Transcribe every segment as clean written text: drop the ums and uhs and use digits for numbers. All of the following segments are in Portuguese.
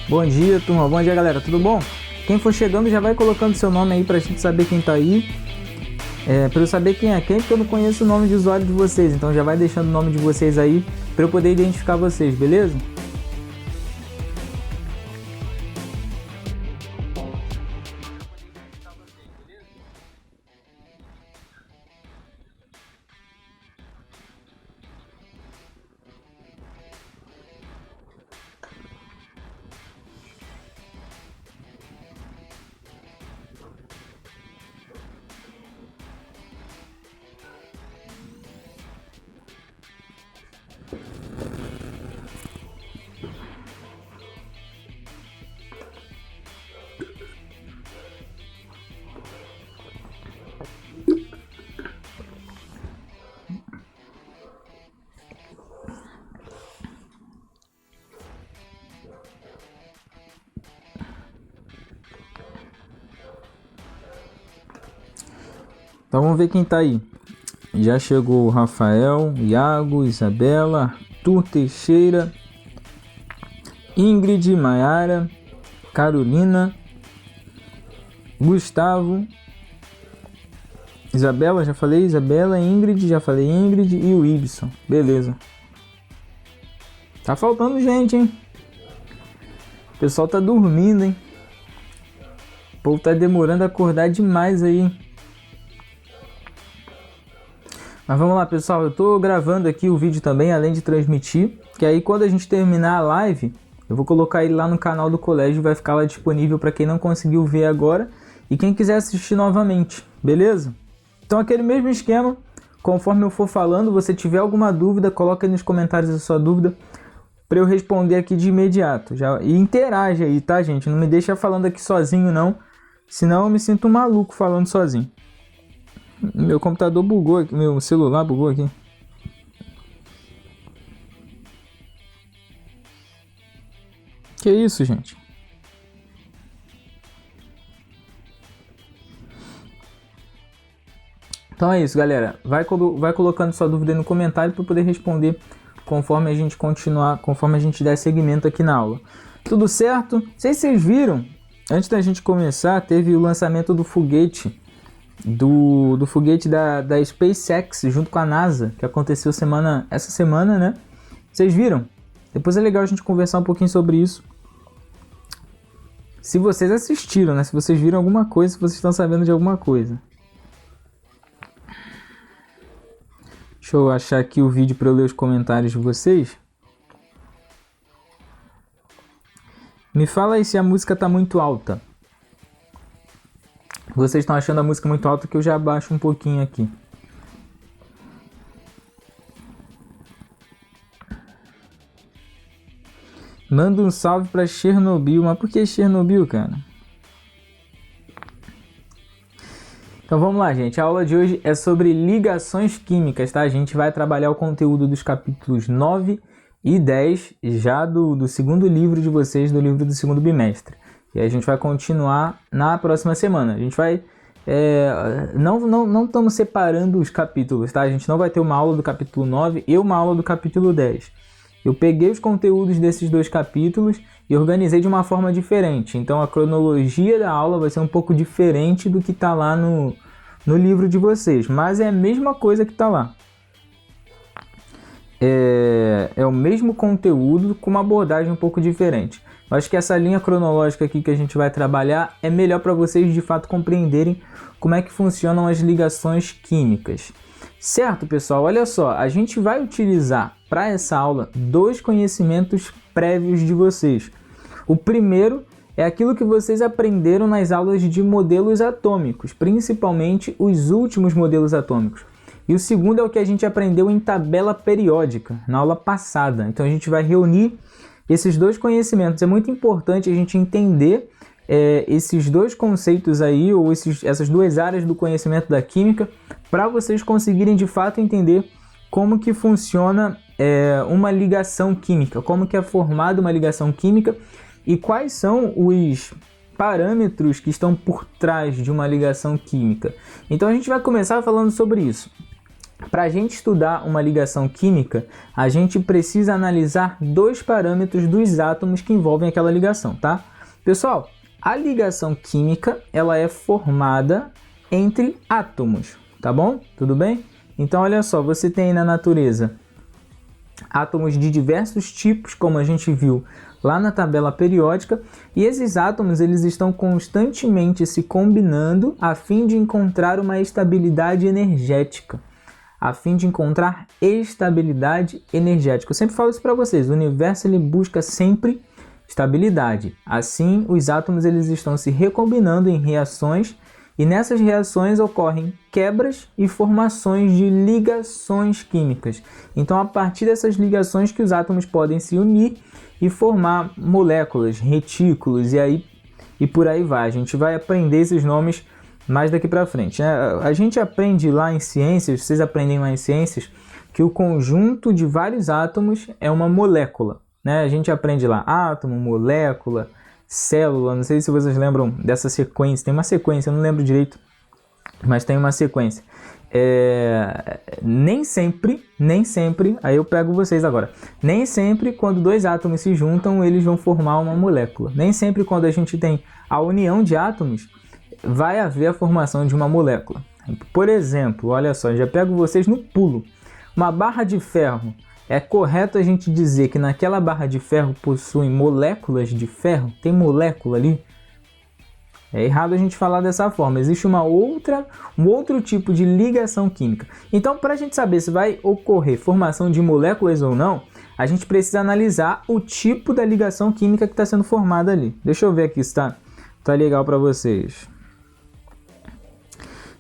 Bom dia, turma. Bom dia, galera. Tudo bom? Quem for chegando já vai colocando seu nome aí pra gente saber quem tá aí. Pra eu saber quem é quem, porque eu não conheço o nome de usuário de vocês. Então já vai deixando o nome de vocês aí pra eu poder identificar vocês, beleza? Então vamos ver quem tá aí. Já chegou o Rafael, Iago, Isabela, Arthur Teixeira, Ingrid, Maiara, Carolina, Gustavo, Isabela, já falei Isabela, Ingrid, já falei Ingrid e o Ibson. Beleza. Tá faltando gente, hein? O pessoal tá dormindo, hein? O povo tá demorando a acordar demais aí. Mas vamos lá, pessoal, eu tô gravando aqui o vídeo também, além de transmitir, que aí quando a gente terminar a live, eu vou colocar ele lá no canal do colégio, vai ficar lá disponível para quem não conseguiu ver agora e quem quiser assistir novamente, beleza? Então aquele mesmo esquema, conforme eu for falando, você tiver alguma dúvida, coloca aí nos comentários a sua dúvida para eu responder aqui de imediato. E interage aí, tá, gente? Não me deixa falando aqui sozinho não, senão eu me sinto maluco falando sozinho. Meu computador bugou aqui, meu celular bugou aqui. Que isso, gente? Então é isso, galera. Vai colocando sua dúvida aí no comentário para eu poder responder conforme a gente continuar, conforme a gente der seguimento aqui na aula. Tudo certo? Não sei se vocês viram, antes da gente começar, teve o lançamento do foguete. Do foguete da SpaceX junto com a NASA, que aconteceu essa semana, né? Vocês viram? Depois é legal a gente conversar um pouquinho sobre isso. Se vocês assistiram, né? Se vocês viram alguma coisa, se vocês estão sabendo de alguma coisa. Deixa eu achar aqui o vídeo para eu ler os comentários de vocês. Me fala aí se a música tá muito alta. Vocês estão achando a música muito alta, que eu já abaixo um pouquinho aqui. Manda um salve para Chernobyl. Mas por que Chernobyl, cara? Então vamos lá, gente. A aula de hoje é sobre ligações químicas, tá? A gente vai trabalhar o conteúdo dos capítulos 9 e 10, já do segundo livro de vocês, do livro do segundo bimestre. E a gente vai continuar na próxima semana. A gente vai... não estamos separando os capítulos, tá? A gente não vai ter uma aula do capítulo 9 e uma aula do capítulo 10. Eu peguei os conteúdos desses dois capítulos e organizei de uma forma diferente. Então a cronologia da aula vai ser um pouco diferente do que está lá no livro de vocês. Mas é a mesma coisa que está lá. É o mesmo conteúdo com uma abordagem um pouco diferente. Eu acho que essa linha cronológica aqui que a gente vai trabalhar é melhor para vocês de fato compreenderem como é que funcionam as ligações químicas. Certo, pessoal? Olha só, a gente vai utilizar para essa aula dois conhecimentos prévios de vocês. O primeiro é aquilo que vocês aprenderam nas aulas de modelos atômicos, principalmente os últimos modelos atômicos. E o segundo é o que a gente aprendeu em tabela periódica, na aula passada. Então a gente vai reunir esses dois conhecimentos. É muito importante a gente entender esses dois conceitos aí, ou essas duas áreas do conhecimento da química, para vocês conseguirem de fato entender como que funciona uma ligação química, como que é formada uma ligação química e quais são os parâmetros que estão por trás de uma ligação química. Então a gente vai começar falando sobre isso. Para a gente estudar uma ligação química, a gente precisa analisar dois parâmetros dos átomos que envolvem aquela ligação, tá? Pessoal, a ligação química, ela é formada entre átomos, tá bom? Tudo bem? Então, olha só, você tem aí na natureza átomos de diversos tipos, como a gente viu lá na tabela periódica, e esses átomos eles estão constantemente se combinando a fim de encontrar uma estabilidade energética. A fim de encontrar estabilidade energética. Eu sempre falo isso para vocês, o universo ele busca sempre estabilidade. Assim, os átomos eles estão se recombinando em reações e nessas reações ocorrem quebras e formações de ligações químicas. Então, a partir dessas ligações que os átomos podem se unir e formar moléculas, retículos e por aí vai. A gente vai aprender esses nomes mais daqui para frente, né? A gente aprende lá em ciências, vocês aprendem lá em ciências, que o conjunto de vários átomos é uma molécula, né? A gente aprende lá átomo, molécula, célula, não sei se vocês lembram dessa sequência, tem uma sequência, eu não lembro direito, mas tem uma sequência. Nem sempre, aí eu pego vocês agora, nem sempre quando dois átomos se juntam, eles vão formar uma molécula. Nem sempre quando a gente tem a união de átomos, vai haver a formação de uma molécula. Por exemplo, olha só, já pego vocês no pulo. Uma barra de ferro, é correto a gente dizer que naquela barra de ferro possui moléculas de ferro? Tem molécula ali? É errado a gente falar dessa forma. Existe um outro tipo de ligação química. Então, para a gente saber se vai ocorrer formação de moléculas ou não, a gente precisa analisar o tipo da ligação química que está sendo formada ali. Deixa eu ver aqui se tá legal para vocês.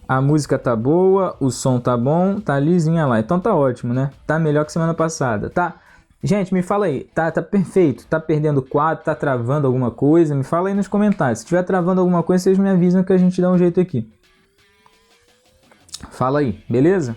A música tá boa, o som tá bom, tá lisinha lá. Então tá ótimo, né? Tá melhor que semana passada, tá? Gente, me fala aí, tá perfeito? Tá perdendo quadro, tá travando alguma coisa? Me fala aí nos comentários. Se estiver travando alguma coisa, vocês me avisam que a gente dá um jeito aqui. Fala aí, beleza?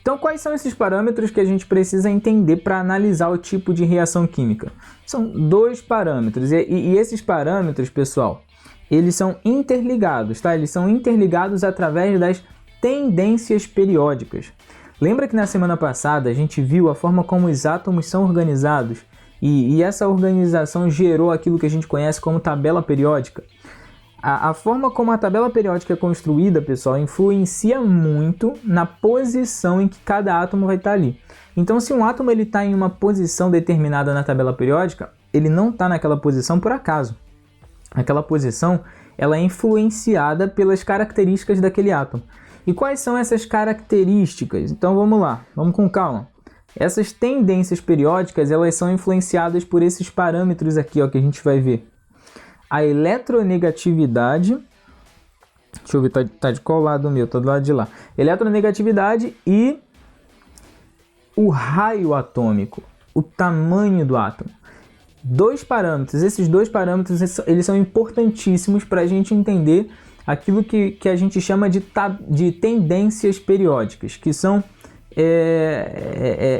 Então, quais são esses parâmetros que a gente precisa entender para analisar o tipo de reação química? São dois parâmetros, e esses parâmetros, pessoal, eles são interligados, tá? Eles são interligados através das tendências periódicas. Lembra que na semana passada a gente viu a forma como os átomos são organizados e essa organização gerou aquilo que a gente conhece como tabela periódica? A forma como a tabela periódica é construída, pessoal, influencia muito na posição em que cada átomo vai estar ali. Então, se um átomo está em uma posição determinada na tabela periódica, ele não está naquela posição por acaso. Aquela posição ela é influenciada pelas características daquele átomo. E quais são essas características? Então vamos lá, vamos com calma. Essas tendências periódicas elas são influenciadas por esses parâmetros aqui, ó, que a gente vai ver. A eletronegatividade, deixa eu ver, tá de qual lado meu? Tá do lado de lá. Eletronegatividade e o raio atômico, o tamanho do átomo. Dois parâmetros, esses dois parâmetros eles são importantíssimos para a gente entender aquilo que a gente chama de tendências periódicas, que são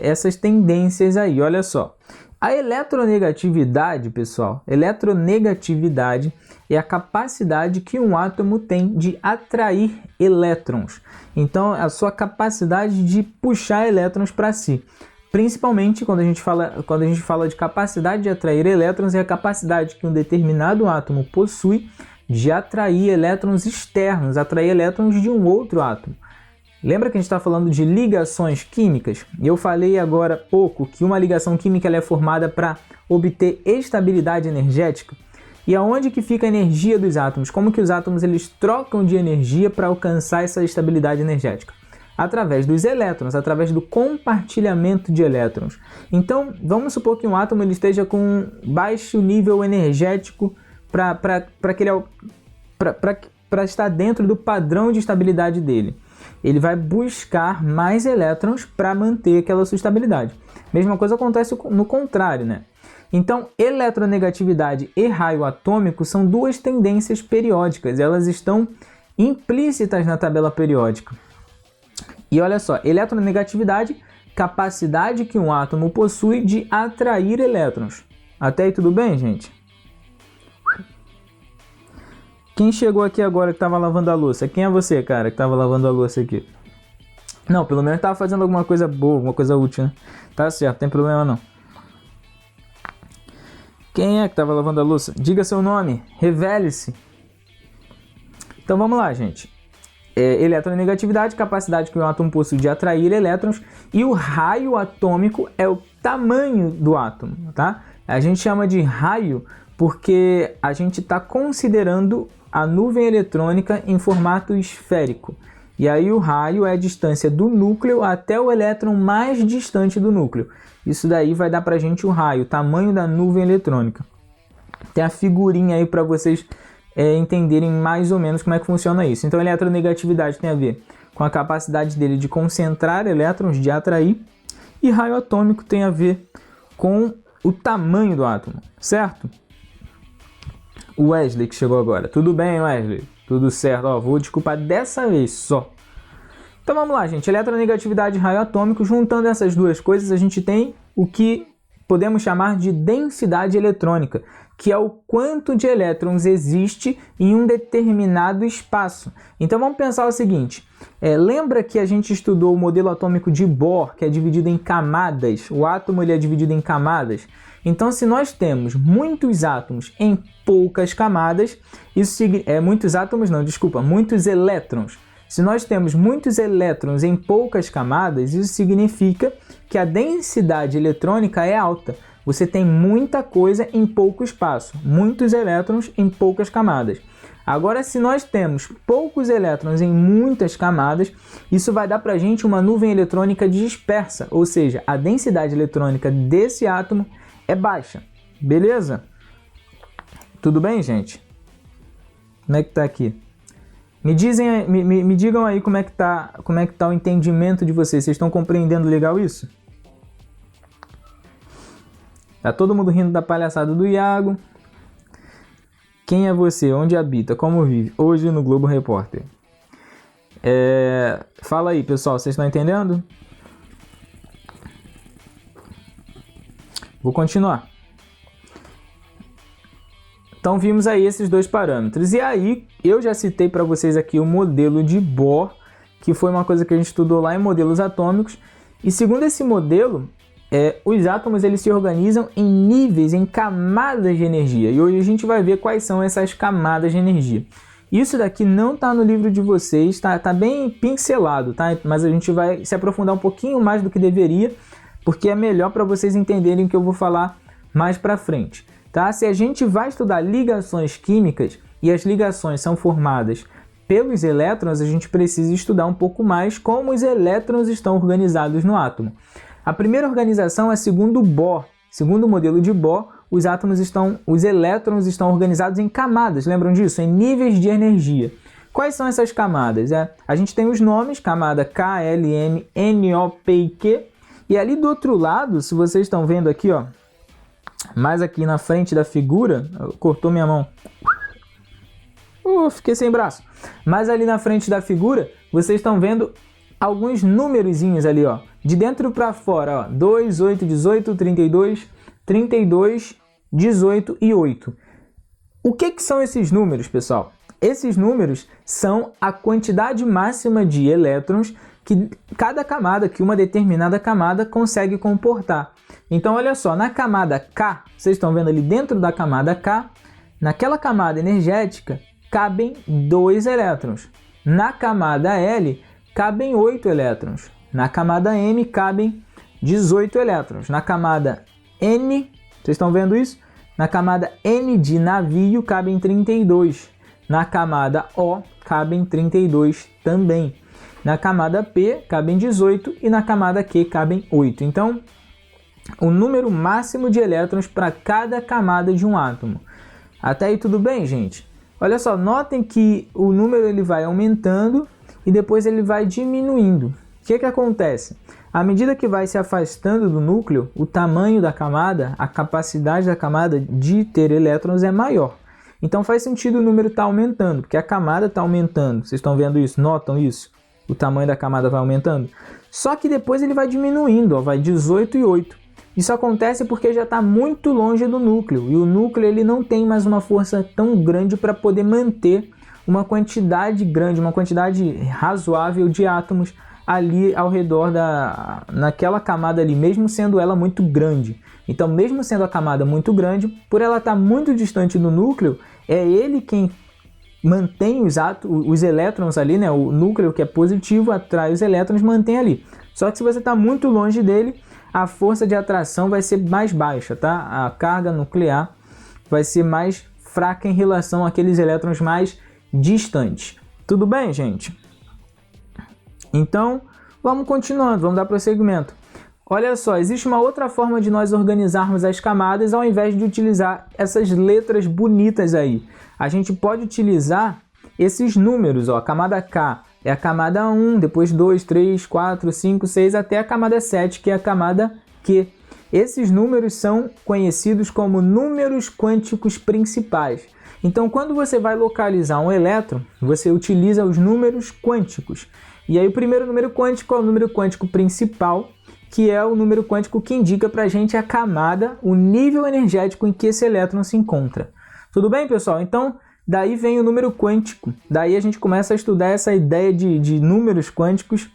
essas tendências aí, olha só. A eletronegatividade, pessoal, eletronegatividade é a capacidade que um átomo tem de atrair elétrons. Então, a sua capacidade de puxar elétrons para si. Principalmente quando a gente fala de capacidade de atrair elétrons, é a capacidade que um determinado átomo possui de atrair elétrons externos, atrair elétrons de um outro átomo. Lembra que a gente está falando de ligações químicas? Eu falei agora há pouco que uma ligação química ela é formada para obter estabilidade energética. E aonde que fica a energia dos átomos? Como que os átomos eles trocam de energia para alcançar essa estabilidade energética? Através dos elétrons, através do compartilhamento de elétrons. Então, vamos supor que um átomo ele esteja com baixo nível energético para estar dentro do padrão de estabilidade dele. Ele vai buscar mais elétrons para manter aquela sua estabilidade. Mesma coisa acontece no contrário, né? Então, eletronegatividade e raio atômico são duas tendências periódicas. Elas estão implícitas na tabela periódica. E olha só, eletronegatividade, capacidade que um átomo possui de atrair elétrons. Até aí tudo bem, gente? Quem chegou aqui agora que estava lavando a louça? Quem é você, cara, que estava lavando a louça aqui? Não, pelo menos tava fazendo alguma coisa boa, alguma coisa útil, né? Tá certo, não tem problema não. Quem é que tava lavando a louça? Diga seu nome, revele-se. Então vamos lá, gente. Eletronegatividade, capacidade que o átomo possui de atrair elétrons, e o raio atômico é o tamanho do átomo, tá? A gente chama de raio porque a gente está considerando a nuvem eletrônica em formato esférico. E aí o raio é a distância do núcleo até o elétron mais distante do núcleo. Isso daí vai dar para a gente o raio, o tamanho da nuvem eletrônica. Tem a figurinha aí para vocês entenderem mais ou menos como é que funciona isso. Então, a eletronegatividade tem a ver com a capacidade dele de concentrar elétrons, de atrair, e raio atômico tem a ver com o tamanho do átomo, certo? O Wesley que chegou agora. Tudo bem, Wesley? Tudo certo. Ó, vou desculpar dessa vez só. Então vamos lá, gente. Eletronegatividade e raio atômico, juntando essas duas coisas, a gente tem o que podemos chamar de densidade eletrônica, que é o quanto de elétrons existe em um determinado espaço. Então vamos pensar o seguinte, lembra que a gente estudou o modelo atômico de Bohr, que é dividido em camadas? O átomo ele é dividido em camadas. Então se nós temos muitos átomos em poucas camadas, muitos elétrons. Se nós temos muitos elétrons em poucas camadas, isso significa que a densidade eletrônica é alta. Você tem muita coisa em pouco espaço, muitos elétrons em poucas camadas. Agora, se nós temos poucos elétrons em muitas camadas, isso vai dar para a gente uma nuvem eletrônica dispersa, ou seja, a densidade eletrônica desse átomo é baixa. Beleza? Tudo bem, gente? Como é que tá aqui? Me digam aí como é que tá o entendimento de vocês. Vocês estão compreendendo legal isso? Tá todo mundo rindo da palhaçada do Iago. Quem é você? Onde habita? Como vive? Hoje no Globo Repórter. Fala aí, pessoal. Vocês estão entendendo? Vou continuar. Então vimos aí esses dois parâmetros. E aí eu já citei para vocês aqui o modelo de Bohr, que foi uma coisa que a gente estudou lá em modelos atômicos. E segundo esse modelo, os átomos eles se organizam em níveis, em camadas de energia. E hoje a gente vai ver quais são essas camadas de energia. Isso daqui não está no livro de vocês, tá bem pincelado, tá? Mas a gente vai se aprofundar um pouquinho mais do que deveria, porque é melhor para vocês entenderem o que eu vou falar mais para frente. Tá? Se a gente vai estudar ligações químicas e as ligações são formadas pelos elétrons, a gente precisa estudar um pouco mais como os elétrons estão organizados no átomo. A primeira organização é segundo Bohr. Segundo o modelo de Bohr, os elétrons estão organizados em camadas, lembram disso? Em níveis de energia. Quais são essas camadas? A gente tem os nomes, camada K, L, M, N, O, P e Q. E ali do outro lado, se vocês estão vendo aqui, ó, mais aqui na frente da figura, cortou minha mão, fiquei sem braço, mas ali na frente da figura, vocês estão vendo alguns numerozinhos ali, ó, de dentro para fora, ó, 2, 8, 18, 32, 32, 18 e 8. O que são esses números, pessoal? Esses números são a quantidade máxima de elétrons que cada camada, que uma determinada camada consegue comportar. Então, olha só, na camada K, vocês estão vendo ali dentro da camada K, naquela camada energética, cabem 2 elétrons. Na camada L, cabem 8 elétrons. Na camada M, cabem 18 elétrons. Na camada N, vocês estão vendo isso? Na camada N de navio, cabem 32. Na camada O, cabem 32 também. Na camada P, cabem 18 e na camada Q, cabem 8. Então, o número máximo de elétrons para cada camada de um átomo. Até aí tudo bem, gente? Olha só, notem que o número ele vai aumentando e depois ele vai diminuindo. O que acontece? À medida que vai se afastando do núcleo, o tamanho da camada, a capacidade da camada de ter elétrons é maior. Então faz sentido o número estar aumentando, porque a camada está aumentando. Vocês estão vendo isso? Notam isso? O tamanho da camada vai aumentando. Só que depois ele vai diminuindo, ó, vai 18 e 8. Isso acontece porque já está muito longe do núcleo. E o núcleo ele não tem mais uma força tão grande para poder manter uma quantidade grande, uma quantidade razoável de átomos ali ao redor naquela camada ali, mesmo sendo ela muito grande. Então, mesmo sendo a camada muito grande, por ela estar muito distante do núcleo, é ele quem mantém os elétrons ali, né? O núcleo que é positivo atrai os elétrons, mantém ali. Só que se você está muito longe dele, a força de atração vai ser mais baixa, tá? A carga nuclear vai ser mais fraca em relação àqueles elétrons mais distantes. Tudo bem, gente? Então, vamos continuando, vamos dar prosseguimento. Olha só, existe uma outra forma de nós organizarmos as camadas ao invés de utilizar essas letras bonitas aí. A gente pode utilizar esses números, ó, a camada K é a camada 1, depois 2, 3, 4, 5, 6, até a camada 7, que é a camada Q. Esses números são conhecidos como números quânticos principais. Então, quando você vai localizar um elétron, você utiliza os números quânticos. E aí o primeiro número quântico é o número quântico principal, que é o número quântico que indica para a gente a camada, o nível energético em que esse elétron se encontra. Tudo bem, pessoal? Então, daí vem o número quântico. Daí a gente começa a estudar essa ideia de números quânticos,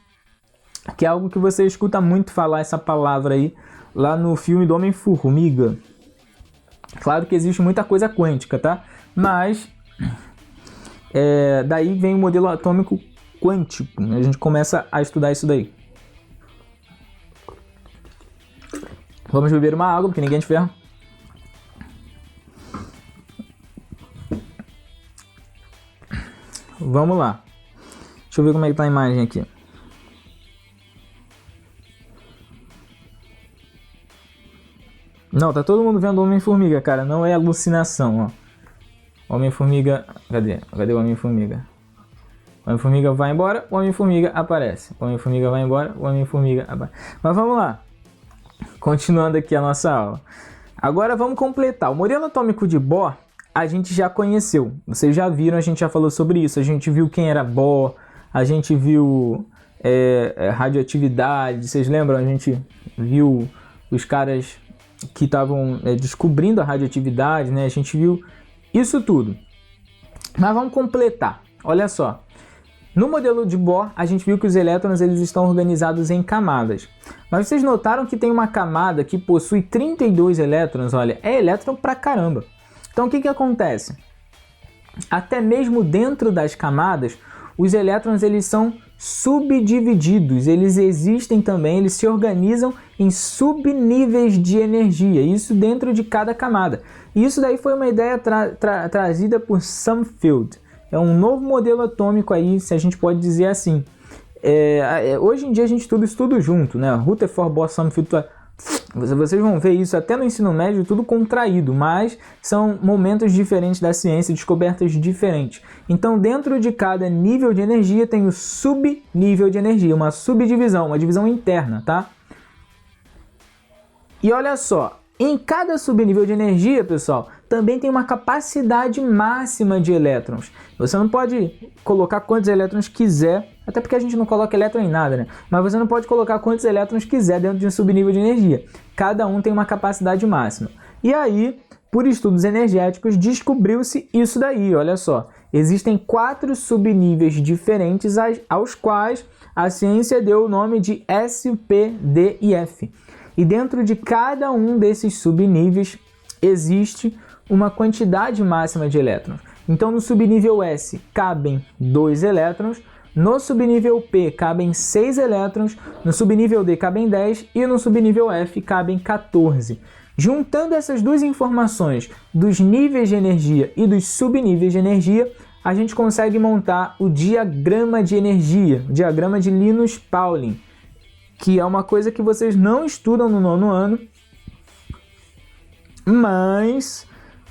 que é algo que você escuta muito falar essa palavra aí, lá no filme do Homem-Formiga. Claro que existe muita coisa quântica, tá? Mas, daí vem o modelo atômico quântico. A gente começa a estudar isso daí. Vamos beber uma água, porque ninguém é de ferro. Vamos lá. Deixa eu ver como é que tá a imagem aqui. Não, tá todo mundo vendo o Homem-Formiga, cara. Não é alucinação, ó. Homem-Formiga... Cadê? Cadê o Homem-Formiga? O Homem-Formiga vai embora, o Homem-Formiga aparece. O Homem-Formiga vai embora, o Homem-Formiga aparece. Mas vamos lá. Continuando aqui a nossa aula. Agora vamos completar. O modelo atômico de Bohr a gente já conheceu. Vocês já viram, a gente já falou sobre isso. A gente viu quem era Bohr, a gente viu radioatividade. Vocês lembram? A gente viu os caras que estavam descobrindo a radioatividade, né? A gente viu isso tudo. Mas vamos completar. Olha só. No modelo de Bohr, a gente viu que os elétrons eles estão organizados em camadas. Mas vocês notaram que tem uma camada que possui 32 elétrons? Olha, é elétron pra caramba. Então o que acontece? Até mesmo dentro das camadas, os elétrons eles são subdivididos. Eles existem também, eles se organizam em subníveis de energia. Isso dentro de cada camada. E isso daí foi uma ideia trazida por Sommerfeld. É um novo modelo atômico aí, se a gente pode dizer assim. Hoje em dia a gente estuda isso tudo junto, né? Rutherford, Bohr, Sommerfeld, vocês vão ver isso até no ensino médio, tudo contraído, mas são momentos diferentes da ciência, descobertas diferentes. Então, dentro de cada nível de energia tem o subnível de energia, uma subdivisão, uma divisão interna, tá? E olha só, em cada subnível de energia, pessoal, também tem uma capacidade máxima de elétrons. Você não pode colocar quantos elétrons quiser, até porque a gente não coloca elétron em nada, né? Mas você não pode colocar quantos elétrons quiser dentro de um subnível de energia. Cada um tem uma capacidade máxima. E aí, por estudos energéticos, descobriu-se isso daí, olha só. Existem 4 subníveis diferentes aos quais a ciência deu o nome de S, P, D e F. E dentro de cada um desses subníveis existe uma quantidade máxima de elétrons. Então no subnível S cabem 2 elétrons, no subnível P cabem 6 elétrons, no subnível D cabem 10 e no subnível F cabem 14. Juntando essas duas informações dos níveis de energia e dos subníveis de energia, a gente consegue montar o diagrama de energia, o diagrama de Linus-Pauling, que é uma coisa que vocês não estudam no 9º ano, mas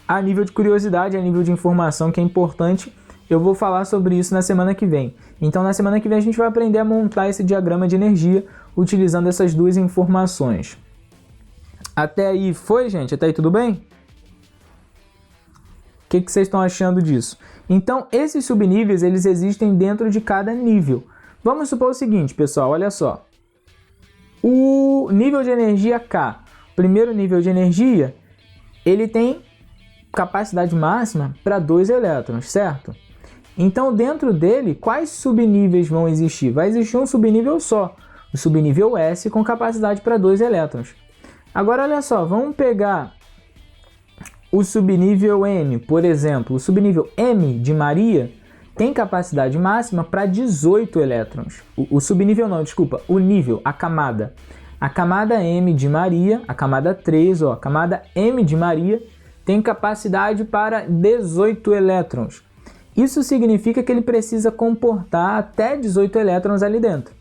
a nível de curiosidade, a nível de informação que é importante, eu vou falar sobre isso na semana que vem. Então na semana que vem a gente vai aprender a montar esse diagrama de energia utilizando essas duas informações. Até aí foi, gente? Até aí tudo bem? O que vocês estão achando disso? Então esses subníveis eles existem dentro de cada nível. Vamos supor o seguinte, pessoal, olha só. O nível de energia K, primeiro nível de energia, ele tem capacidade máxima para 2 elétrons, certo? Então, dentro dele, quais subníveis vão existir? Vai existir um subnível só, o subnível S com capacidade para 2 elétrons. Agora, olha só, vamos pegar o subnível M, por exemplo. O subnível M de Maria tem capacidade máxima para 18 elétrons. O subnível não, desculpa, o nível, a camada. A camada M de Maria, a camada 3, ó, a camada M de Maria tem capacidade para 18 elétrons. Isso significa que ele precisa comportar até 18 elétrons ali dentro.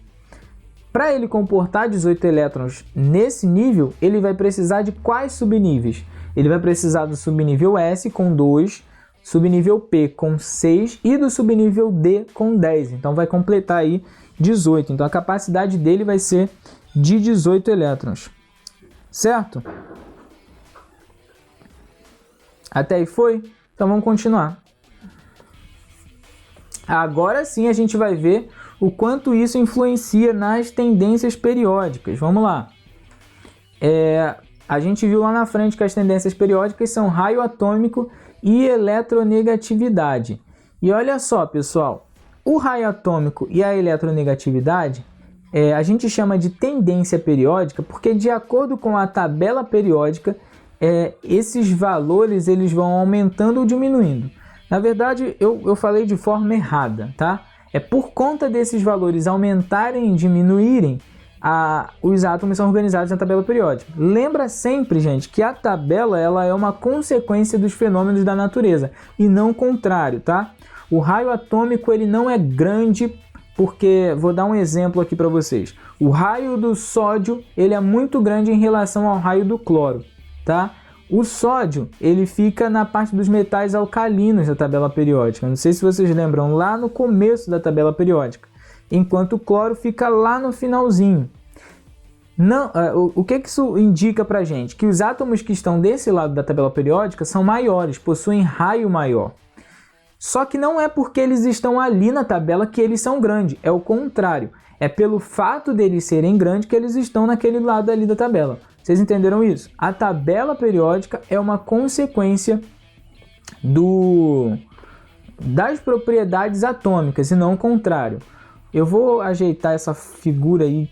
Para ele comportar 18 elétrons nesse nível, ele vai precisar de quais subníveis? Ele vai precisar do subnível S com 2, subnível P com 6 e do subnível D com 10. Então vai completar aí 18. Então a capacidade dele vai ser de 18 elétrons. Certo? Até aí foi? Então vamos continuar. Agora sim a gente vai ver o quanto isso influencia nas tendências periódicas. Vamos lá. A gente viu lá na frente que as tendências periódicas são raio atômico e eletronegatividade. E olha só, pessoal, o raio atômico e a eletronegatividade a gente chama de tendência periódica porque, de acordo com a tabela periódica, esses valores eles vão aumentando ou diminuindo. Na verdade, eu falei de forma errada, tá? É por conta desses valores aumentarem e diminuírem, os átomos são organizados na tabela periódica. Lembra sempre, gente, que a tabela ela é uma consequência dos fenômenos da natureza e não o contrário, tá? O raio atômico ele não é grande porque, vou dar um exemplo aqui para vocês. O raio do sódio ele é muito grande em relação ao raio do cloro, tá? O sódio, ele fica na parte dos metais alcalinos da tabela periódica. Não sei se vocês lembram, lá no começo da tabela periódica. Enquanto o cloro fica lá no finalzinho. Não, o que isso indica pra gente? Que os átomos que estão desse lado da tabela periódica são maiores, possuem raio maior. Só que não é porque eles estão ali na tabela que eles são grandes. É o contrário. É pelo fato deles serem grandes que eles estão naquele lado ali da tabela. Vocês entenderam isso? A tabela periódica é uma consequência das propriedades atômicas e não o contrário. Eu vou ajeitar essa figura aí,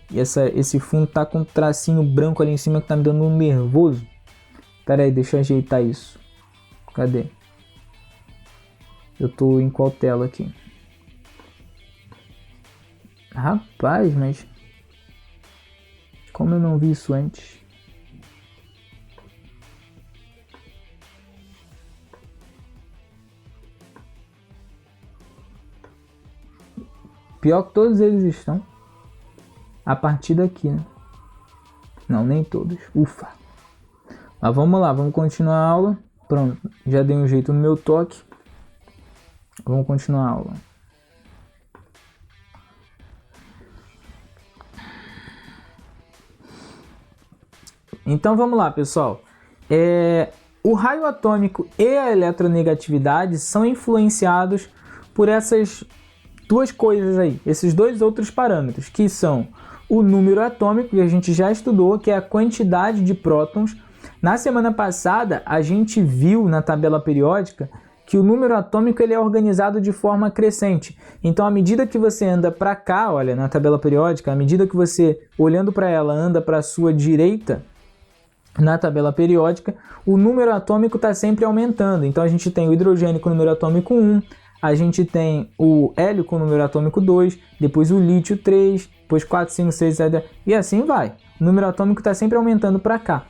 esse fundo tá com um tracinho branco ali em cima que tá me dando um nervoso. Pera aí, deixa eu ajeitar isso. Cadê? Eu tô em qual tela aqui? Rapaz, mas como eu não vi isso antes? Pior que todos eles estão a partir daqui, né? Não, nem todos. Ufa. Mas vamos lá, vamos continuar a aula. Pronto, já dei um jeito no meu toque. Vamos continuar a aula. Então vamos lá, pessoal. O raio atômico e a eletronegatividade são influenciados por essas duas coisas aí, esses dois outros parâmetros, que são o número atômico, que a gente já estudou, que é a quantidade de prótons. Na semana passada, a gente viu na tabela periódica que o número atômico ele é organizado de forma crescente. Então, à medida que você anda para cá, olha, na tabela periódica, à medida que você, olhando para ela, anda para a sua direita, na tabela periódica, o número atômico está sempre aumentando. Então, a gente tem o hidrogênio com o número atômico 1, a gente tem o hélio com o número atômico 2, depois o lítio 3, depois 4, 5, 6, 7, e assim vai. O número atômico está sempre aumentando para cá.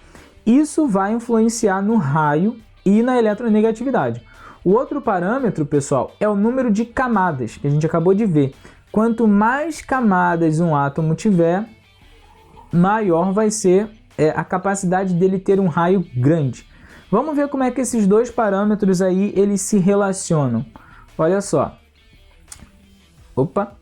Isso vai influenciar no raio e na eletronegatividade. O outro parâmetro, pessoal, é o número de camadas, que a gente acabou de ver. Quanto mais camadas um átomo tiver, maior vai ser a capacidade dele ter um raio grande. Vamos ver como é que esses dois parâmetros aí eles se relacionam. Olha só. Opa.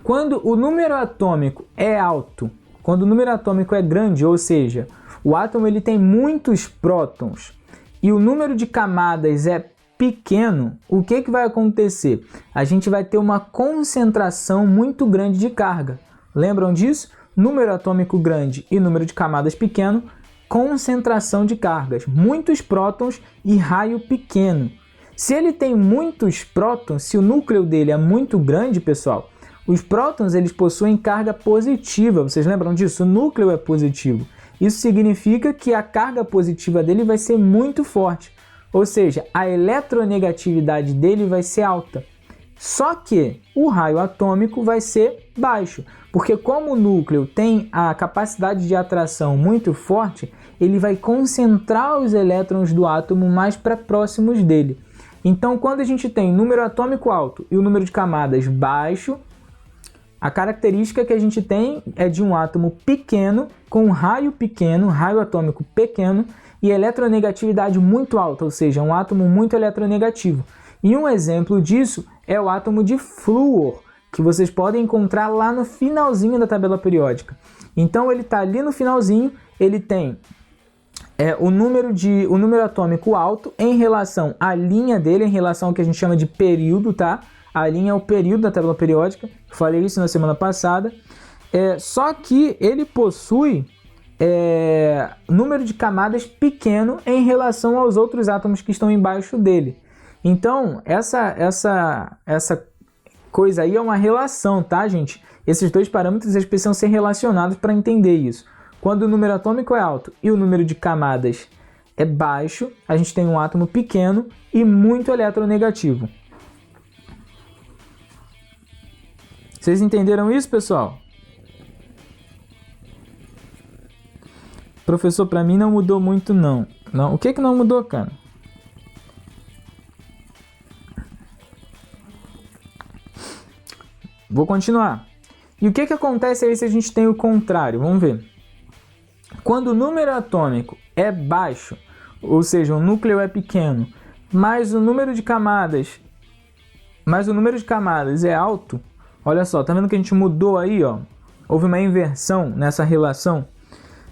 Quando o número atômico é alto, quando o número atômico é grande, ou seja, o átomo ele tem muitos prótons e o número de camadas é pequeno, o que vai acontecer? A gente vai ter uma concentração muito grande de carga. Lembram disso? Número atômico grande e número de camadas pequeno, concentração de cargas. Muitos prótons e raio pequeno. Se ele tem muitos prótons, se o núcleo dele é muito grande, pessoal, os prótons eles possuem carga positiva. Vocês lembram disso? O núcleo é positivo. Isso significa que a carga positiva dele vai ser muito forte. Ou seja, a eletronegatividade dele vai ser alta. Só que o raio atômico vai ser baixo, porque como o núcleo tem a capacidade de atração muito forte, ele vai concentrar os elétrons do átomo mais para próximos dele. Então, quando a gente tem número atômico alto e o número de camadas baixo, a característica que a gente tem é de um átomo pequeno, com um raio pequeno, raio atômico pequeno, e eletronegatividade muito alta, ou seja, um átomo muito eletronegativo. E um exemplo disso é o átomo de flúor, que vocês podem encontrar lá no finalzinho da tabela periódica. Então ele está ali no finalzinho, ele tem o número atômico alto em relação à linha dele, em relação ao que a gente chama de período, tá? A linha é o período da tabela periódica, falei isso na semana passada. Só que ele possui número de camadas pequeno em relação aos outros átomos que estão embaixo dele. Então, essa coisa aí é uma relação, tá, gente? Esses dois parâmetros eles precisam ser relacionados para entender isso. Quando o número atômico é alto e o número de camadas é baixo, a gente tem um átomo pequeno e muito eletronegativo. Vocês entenderam isso, pessoal? Professor, para mim não mudou muito, não. O que não mudou, cara? Vou continuar. E o que acontece aí se a gente tem o contrário? Vamos ver. Quando o número atômico é baixo, ou seja, o núcleo é pequeno, mas o número de camadas é alto, olha só, tá vendo que a gente mudou aí, ó? Houve uma inversão nessa relação.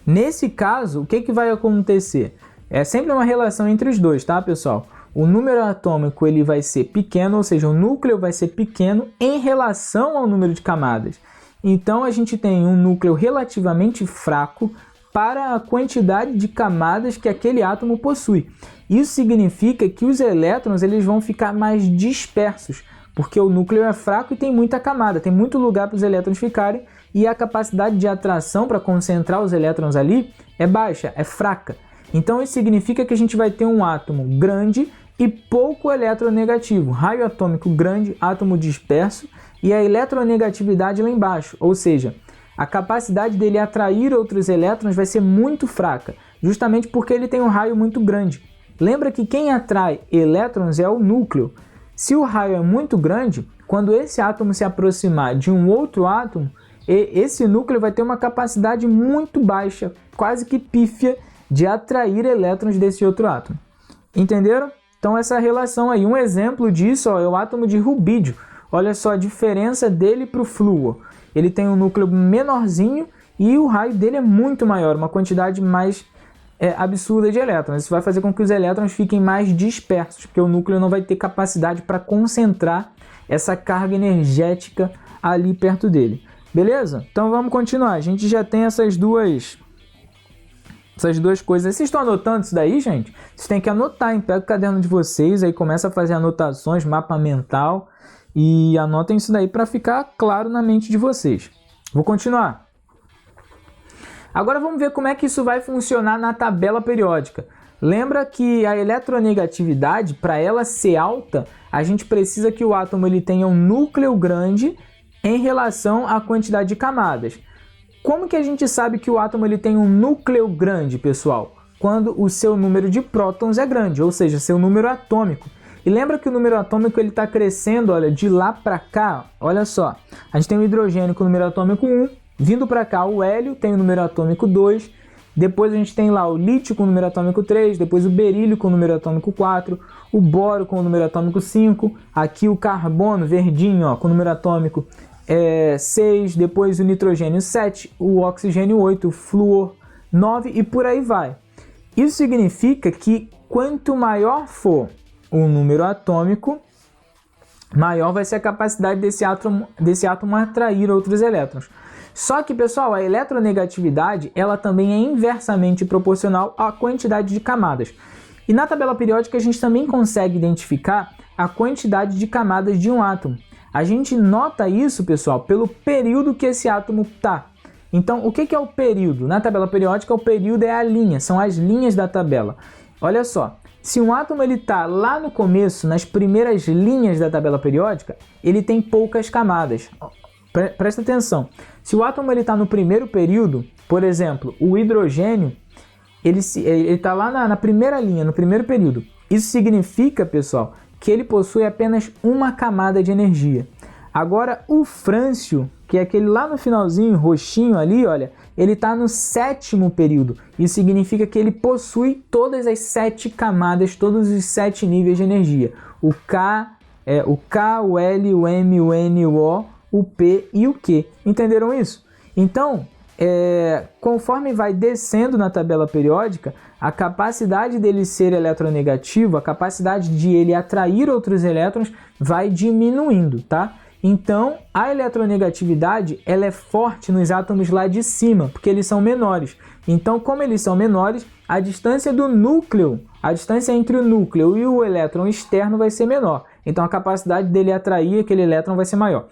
Nesse caso, o que vai acontecer? É sempre uma relação entre os dois, tá, pessoal? O número atômico ele vai ser pequeno, ou seja, o núcleo vai ser pequeno em relação ao número de camadas. Então, a gente tem um núcleo relativamente fraco para a quantidade de camadas que aquele átomo possui. Isso significa que os elétrons eles vão ficar mais dispersos, porque o núcleo é fraco e tem muita camada, tem muito lugar para os elétrons ficarem, e a capacidade de atração para concentrar os elétrons ali é baixa, é fraca. Então, isso significa que a gente vai ter um átomo grande e pouco eletronegativo, raio atômico grande, átomo disperso e a eletronegatividade lá embaixo, ou seja, a capacidade dele atrair outros elétrons vai ser muito fraca, justamente porque ele tem um raio muito grande. Lembra que quem atrai elétrons é o núcleo. Se o raio é muito grande, quando esse átomo se aproximar de um outro átomo, esse núcleo vai ter uma capacidade muito baixa, quase que pífia, de atrair elétrons desse outro átomo. Entenderam? Então essa relação aí, um exemplo disso é o átomo de rubídio. Olha só a diferença dele para o flúor. Ele tem um núcleo menorzinho e o raio dele é muito maior, uma quantidade mais absurda de elétrons. Isso vai fazer com que os elétrons fiquem mais dispersos, porque o núcleo não vai ter capacidade para concentrar essa carga energética ali perto dele. Beleza? Então vamos continuar. A gente já tem essas duas coisas. Vocês estão anotando isso daí, gente? Vocês têm que anotar, hein? Pega o caderno de vocês, aí começa a fazer anotações, mapa mental, e anotem isso daí para ficar claro na mente de vocês. Vou continuar. Agora vamos ver como é que isso vai funcionar na tabela periódica. Lembra que a eletronegatividade, para ela ser alta, a gente precisa que o átomo ele tenha um núcleo grande em relação à quantidade de camadas. Como que a gente sabe que o átomo ele tem um núcleo grande, pessoal? Quando o seu número de prótons é grande, ou seja, seu número atômico. E lembra que o número atômico ele está crescendo, olha, de lá para cá, olha só. A gente tem o hidrogênio com o número atômico 1, vindo para cá o hélio tem o número atômico 2, depois a gente tem lá o lítio com o número atômico 3, depois o berílio com o número atômico 4, o boro com o número atômico 5, aqui o carbono verdinho, ó, com o número atômico 6, depois o nitrogênio 7, o oxigênio 8, o flúor 9 e por aí vai. Isso significa que quanto maior for o número atômico, maior vai ser a capacidade desse átomo atrair outros elétrons. Só que, pessoal, a eletronegatividade ela também é inversamente proporcional à quantidade de camadas. E na tabela periódica a gente também consegue identificar a quantidade de camadas de um átomo. A gente nota isso, pessoal, pelo período que esse átomo está. Então, o que é o período? Na tabela periódica, o período é a linha, são as linhas da tabela. Olha só, se um átomo está lá no começo, nas primeiras linhas da tabela periódica, ele tem poucas camadas. Presta atenção, se o átomo está no primeiro período, por exemplo, o hidrogênio, ele está lá na primeira linha, no primeiro período. Isso significa, pessoal, que ele possui apenas uma camada de energia. Agora, o frâncio, que é aquele lá no finalzinho, roxinho ali, olha, ele está no sétimo período. Isso significa que ele possui todas as 7 camadas, todos os 7 níveis de energia. O K, o L, o M, o N, o O, o P e o Q. Entenderam isso? Então, conforme vai descendo na tabela periódica, a capacidade dele ser eletronegativo, a capacidade de ele atrair outros elétrons vai diminuindo, tá? Então, a eletronegatividade ela é forte nos átomos lá de cima, porque eles são menores. Então, como eles são menores, a distância do núcleo, a distância entre o núcleo e o elétron externo vai ser menor. Então, a capacidade dele atrair aquele elétron vai ser maior.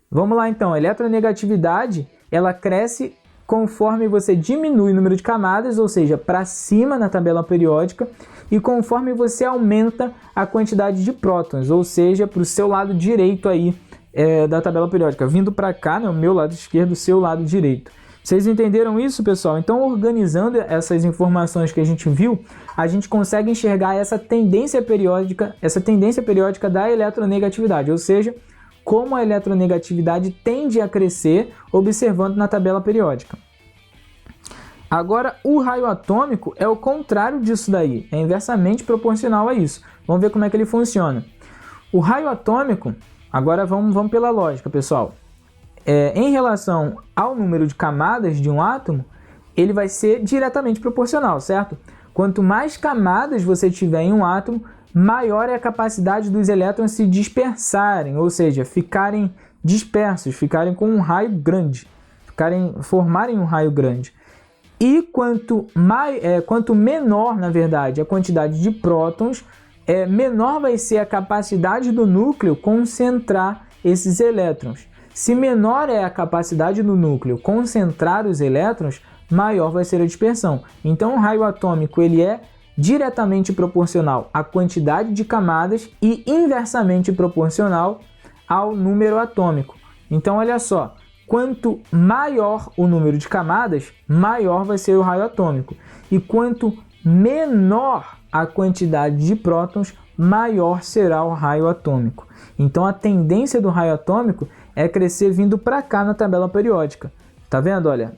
Vamos lá, então. A eletronegatividade ela cresce conforme você diminui o número de camadas, ou seja, para cima na tabela periódica, e conforme você aumenta a quantidade de prótons, ou seja, para o seu lado direito aí da tabela periódica, vindo para cá, né, o meu lado esquerdo, o seu lado direito. Vocês entenderam isso, pessoal? Então, organizando essas informações que a gente viu, a gente consegue enxergar essa tendência periódica da eletronegatividade, ou seja, como a eletronegatividade tende a crescer observando na tabela periódica. Agora, o raio atômico é o contrário disso daí, é inversamente proporcional a isso. Vamos ver como é que ele funciona. O raio atômico, agora vamos pela lógica, pessoal. Em relação ao número de camadas de um átomo, ele vai ser diretamente proporcional, certo? Quanto mais camadas você tiver em um átomo, maior é a capacidade dos elétrons se dispersarem, ou seja, ficarem dispersos, ficarem com um raio grande, formarem um raio grande. E quanto menor, na verdade, a quantidade de prótons, menor vai ser a capacidade do núcleo concentrar esses elétrons. Se menor é a capacidade do núcleo concentrar os elétrons, maior vai ser a dispersão. Então, o raio atômico ele é diretamente proporcional à quantidade de camadas e inversamente proporcional ao número atômico. Então, olha só, quanto maior o número de camadas, maior vai ser o raio atômico. E quanto menor a quantidade de prótons, maior será o raio atômico. Então, a tendência do raio atômico é crescer vindo para cá na tabela periódica. Tá vendo? Olha,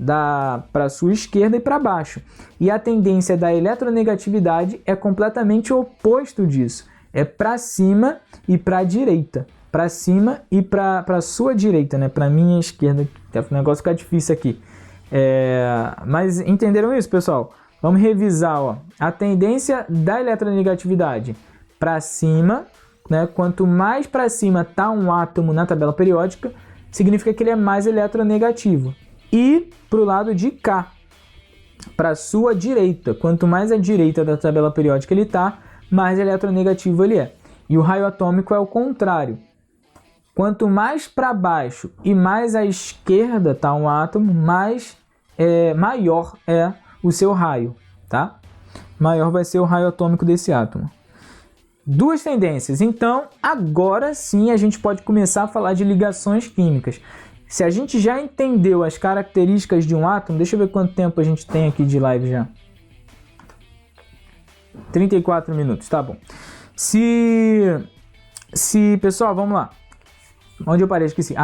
para a sua esquerda e para baixo. E a tendência da eletronegatividade é completamente o oposto disso. É para cima e para a direita. Para cima e para a sua direita, né? Para a minha esquerda. O negócio fica difícil aqui. Mas entenderam isso, pessoal? Vamos revisar. Ó. A tendência da eletronegatividade para cima, né? Quanto mais para cima está um átomo na tabela periódica, significa que ele é mais eletronegativo. E para o lado de cá, para a sua direita. Quanto mais à direita da tabela periódica ele está, mais eletronegativo ele é. E o raio atômico é o contrário. Quanto mais para baixo e mais à esquerda está um átomo, maior é o seu raio, tá? Maior vai ser o raio atômico desse átomo. Duas tendências. Então, agora sim a gente pode começar a falar de ligações químicas. Se a gente já entendeu as características de um átomo, deixa eu ver quanto tempo a gente tem aqui de live já. 34 minutos, tá bom. Pessoal, vamos lá. Onde eu parei? Esqueci.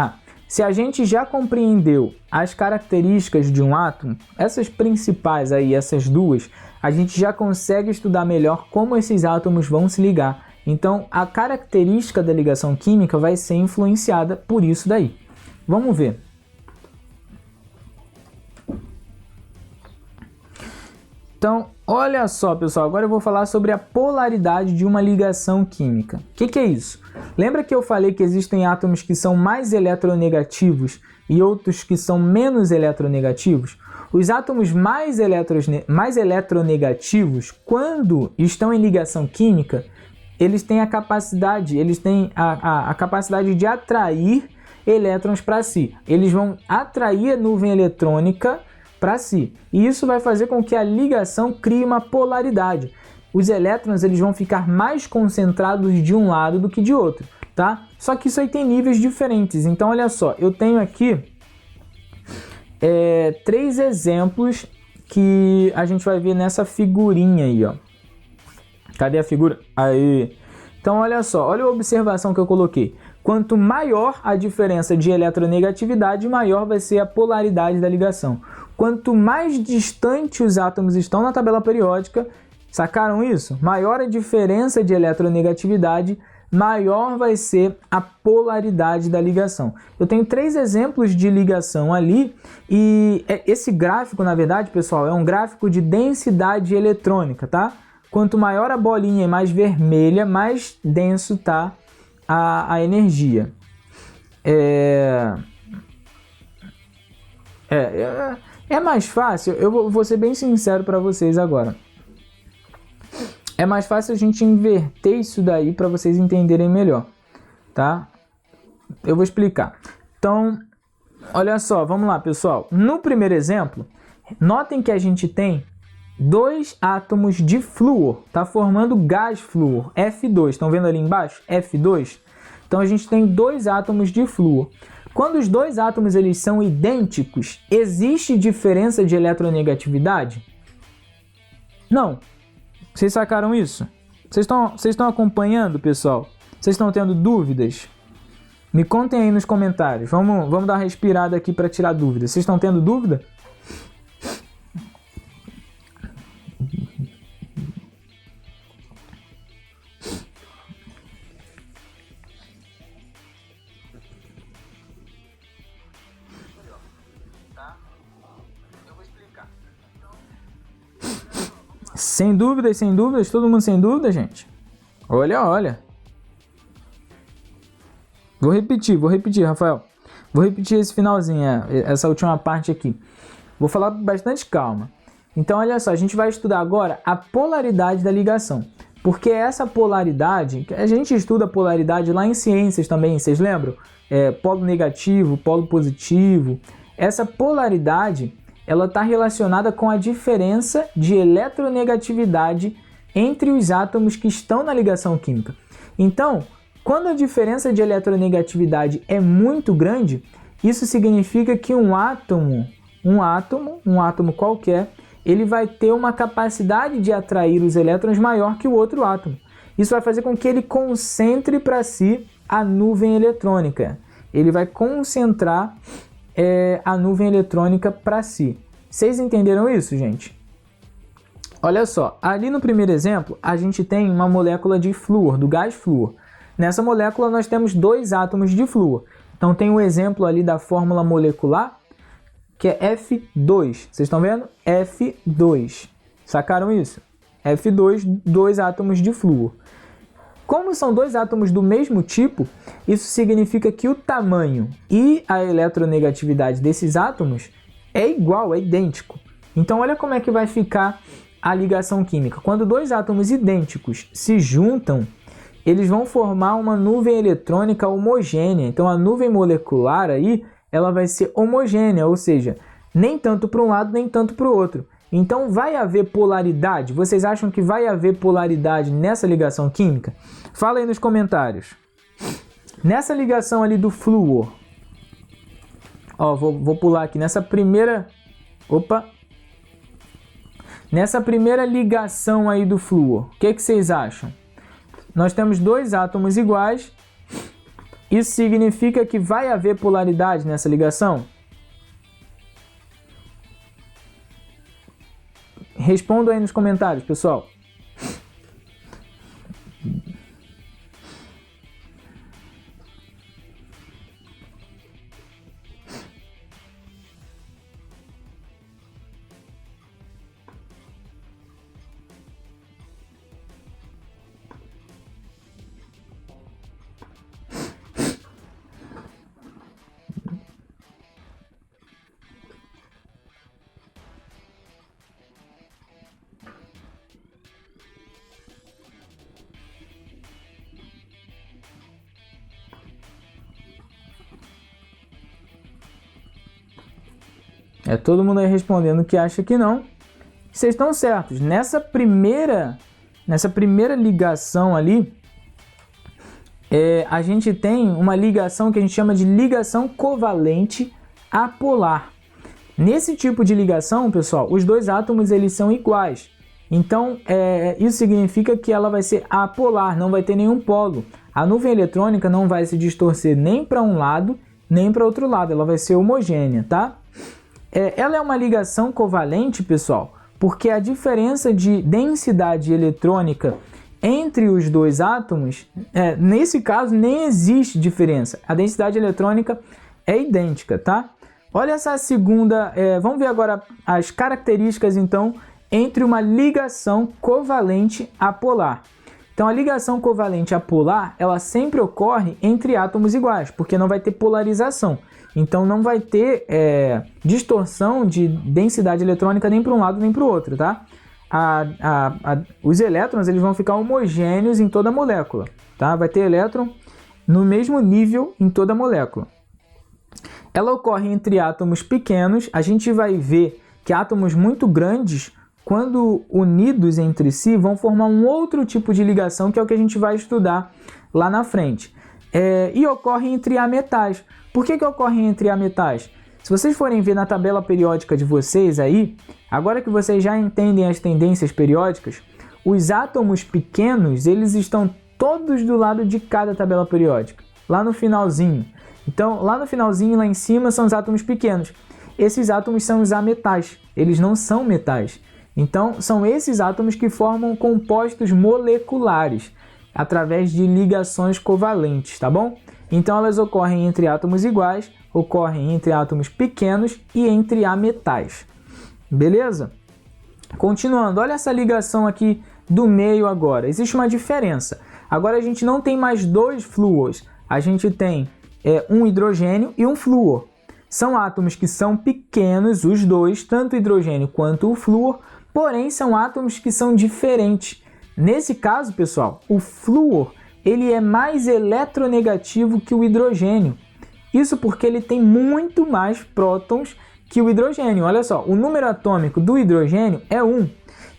Se a gente já compreendeu as características de um átomo, essas principais aí, essas duas, a gente já consegue estudar melhor como esses átomos vão se ligar. Então, a característica da ligação química vai ser influenciada por isso daí. Vamos ver. Então, olha só, pessoal, agora eu vou falar sobre a polaridade de uma ligação química. O que é isso? Lembra que eu falei que existem átomos que são mais eletronegativos e outros que são menos eletronegativos? Os átomos mais eletronegativos, quando estão em ligação química, eles têm a capacidade de atrair elétrons para si. Eles vão atrair a nuvem eletrônica para si. E isso vai fazer com que a ligação crie uma polaridade. Os elétrons eles vão ficar mais concentrados de um lado do que de outro, tá? Só que isso aí tem níveis diferentes. Então, olha só, eu tenho aqui 3 exemplos que a gente vai ver nessa figurinha aí, ó. Cadê a figura? Aí. Então, olha só, olha a observação que eu coloquei. Quanto maior a diferença de eletronegatividade, maior vai ser a polaridade da ligação. Quanto mais distante os átomos estão na tabela periódica, sacaram isso? Maior a diferença de eletronegatividade, maior vai ser a polaridade da ligação. Eu tenho 3 exemplos de ligação ali e esse gráfico, na verdade, pessoal, é um gráfico de densidade eletrônica, tá? Quanto maior a bolinha e mais vermelha, mais denso tá a energia. É mais fácil, eu vou ser bem sincero para vocês agora. É mais fácil a gente inverter isso daí para vocês entenderem melhor, tá? Eu vou explicar. Então, olha só, vamos lá, pessoal. No primeiro exemplo, notem que a gente tem 2 átomos de flúor, tá formando gás flúor, F2. Estão vendo ali embaixo? F2. Então a gente tem 2 átomos de flúor. Quando os 2 átomos eles são idênticos, existe diferença de eletronegatividade? Não. Vocês sacaram isso? Vocês estão acompanhando, pessoal? Vocês estão tendo dúvidas? Me contem aí nos comentários. Vamos dar uma respirada aqui para tirar dúvidas. Vocês estão tendo dúvida? Sem dúvidas, todo mundo sem dúvida, gente? Olha. Vou repetir, Rafael. Vou repetir esse finalzinho, essa última parte aqui. Vou falar com bastante calma. Então, olha só, a gente vai estudar agora a polaridade da ligação. Porque essa polaridade, a gente estuda a polaridade lá em ciências também, vocês lembram? Polo negativo, polo positivo. Essa polaridade, ela está relacionada com a diferença de eletronegatividade entre os átomos que estão na ligação química. Então, quando a diferença de eletronegatividade é muito grande, isso significa que um átomo qualquer, ele vai ter uma capacidade de atrair os elétrons maior que o outro átomo. Isso vai fazer com que ele concentre para si a nuvem eletrônica. Ele vai concentrar a nuvem eletrônica para si. Vocês entenderam isso, gente? Olha só, ali no primeiro exemplo, a gente tem uma molécula de flúor, do gás flúor. Nessa molécula nós temos 2 átomos de flúor. Então tem um exemplo ali da fórmula molecular, que é F2. Vocês estão vendo? F2. Sacaram isso? F2, 2 átomos de flúor. Como são 2 átomos do mesmo tipo, isso significa que o tamanho e a eletronegatividade desses átomos é igual, é idêntico. Então olha como é que vai ficar a ligação química. Quando 2 átomos idênticos se juntam, eles vão formar uma nuvem eletrônica homogênea. Então a nuvem molecular aí, ela vai ser homogênea, ou seja, nem tanto para um lado, nem tanto para o outro. Então vai haver polaridade? Vocês acham que vai haver polaridade nessa ligação química? Fala aí nos comentários. Nessa ligação ali do flúor, ó, vou pular aqui. Nessa primeira ligação aí do flúor, o que vocês acham? Nós temos 2 átomos iguais. Isso significa que vai haver polaridade nessa ligação? Respondam aí nos comentários, pessoal. Todo mundo aí respondendo que acha que não. Vocês estão certos. Nessa primeira ligação ali, a gente tem uma ligação que a gente chama de ligação covalente apolar. Nesse tipo de ligação, pessoal, os dois átomos eles são iguais. Então, isso significa que ela vai ser apolar, não vai ter nenhum polo. A nuvem eletrônica não vai se distorcer nem para um lado, nem para outro lado. Ela vai ser homogênea, tá? Ela é uma ligação covalente, pessoal, porque a diferença de densidade eletrônica entre os dois átomos, nesse caso, nem existe diferença. A densidade eletrônica é idêntica, tá? Olha essa segunda... vamos ver agora as características, então, entre uma ligação covalente apolar. Então, a ligação covalente apolar, ela sempre ocorre entre átomos iguais, porque não vai ter polarização. Então, não vai ter distorção de densidade eletrônica nem para um lado nem para o outro, tá? Os elétrons eles vão ficar homogêneos em toda a molécula, tá? Vai ter elétron no mesmo nível em toda a molécula. Ela ocorre entre átomos pequenos. A gente vai ver que átomos muito grandes, quando unidos entre si, vão formar um outro tipo de ligação, que é o que a gente vai estudar lá na frente. E ocorre entre ametais. Por que ocorre entre ametais? Se vocês forem ver na tabela periódica de vocês aí, agora que vocês já entendem as tendências periódicas, os átomos pequenos, eles estão todos do lado de cada tabela periódica, lá no finalzinho. Então, lá no finalzinho, lá em cima, são os átomos pequenos. Esses átomos são os ametais, eles não são metais. Então, são esses átomos que formam compostos moleculares, através de ligações covalentes, tá bom? Então, elas ocorrem entre átomos iguais, ocorrem entre átomos pequenos e entre ametais. Beleza? Continuando, olha essa ligação aqui do meio agora. Existe uma diferença. Agora a gente não tem mais dois flúors. A gente tem um hidrogênio e um flúor. São átomos que são pequenos, os dois, tanto o hidrogênio quanto o flúor, porém são átomos que são diferentes. Nesse caso, pessoal, o flúor ele é mais eletronegativo que o hidrogênio. Isso porque ele tem muito mais prótons que o hidrogênio. Olha só, o número atômico do hidrogênio é 1